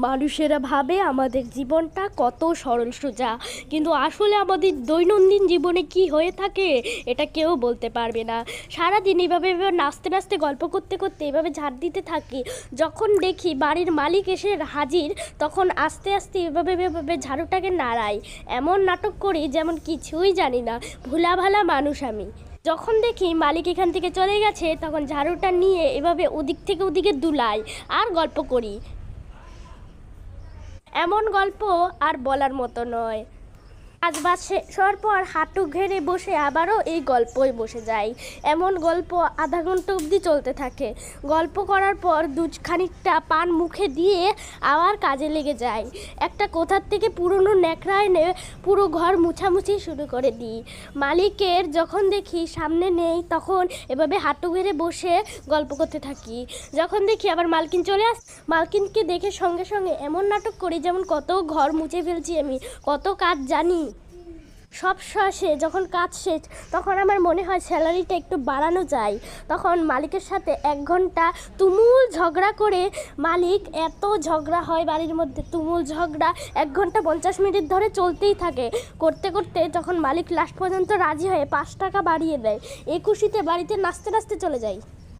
মানুষেরা ভাবে আমাদের জীবনটা কত সরল সোজা, কিন্তু আসলে আমাদের দৈনন্দিন জীবনে কি হয়ে থাকে এটা কেউ বলতে পারবে না। সারাদিন এভাবে এভাবে নাচতে নাচতে গল্প করতে করতে এভাবে ঝাড় দিতে থাকি। যখন দেখি বাড়ির মালিক এসে হাজির, তখন আস্তে আস্তে এভাবে এভাবে ঝাড়ুটাকে নাড়াই। এমন নাটক করি যেমন কিছুই জানি না, ভোলাভালা মানুষ আমি। যখন দেখি মালিক এখান থেকে চলে গেছে, তখন ঝাড়ুটা নিয়ে এভাবে ওদিক থেকে ওদিকে দুলাই আর গল্প করি। এমন গল্প আর বলার মতো নয়। কাজবাজ শেষ হওয়ার পর হাঁটু ঘেরে বসে আবারও এই গল্পই বসে যাই। এমন গল্প আধা ঘন্টা অবধি চলতে থাকে। গল্প করার পর খানিকটা পান মুখে দিয়ে আবার কাজে লেগে যায়। একটা কোথার থেকে পুরনো ন্যাকড়া এনে পুরো ঘর মুছামুছি শুরু করে দিই। মালিকের যখন দেখি সামনে নেই, তখন এভাবে হাঁটু ঘেরে বসে গল্প করতে থাকি। যখন দেখি আবার মালকিন চলে মালকিনকে দেখে সঙ্গে সঙ্গে এমন নাটক করি যেমন কত ঘর মুছে ফেলছি আমি, কত কাজ জানি। সব শেষে যখন কাজ শেষ, তখন আমার মনে হয় স্যালারিটা একটু বাড়ানো যায়। তখন মালিকের সাথে 1 ঘন্টা তুমুল ঝগড়া করে, মালিক এত ঝগড়া হয় বাড়ির মধ্যে, তুমুল ঝগড়া 1 ঘন্টা 50 মিনিট ধরে চলতেই থাকে। করতে করতে যখন মালিক লাস্ট পর্যন্ত রাজি হয়ে 5 টাকা বাড়িয়ে দেয়, এই খুশিতে বাড়িতে নাচতে নাচতে চলে যাই।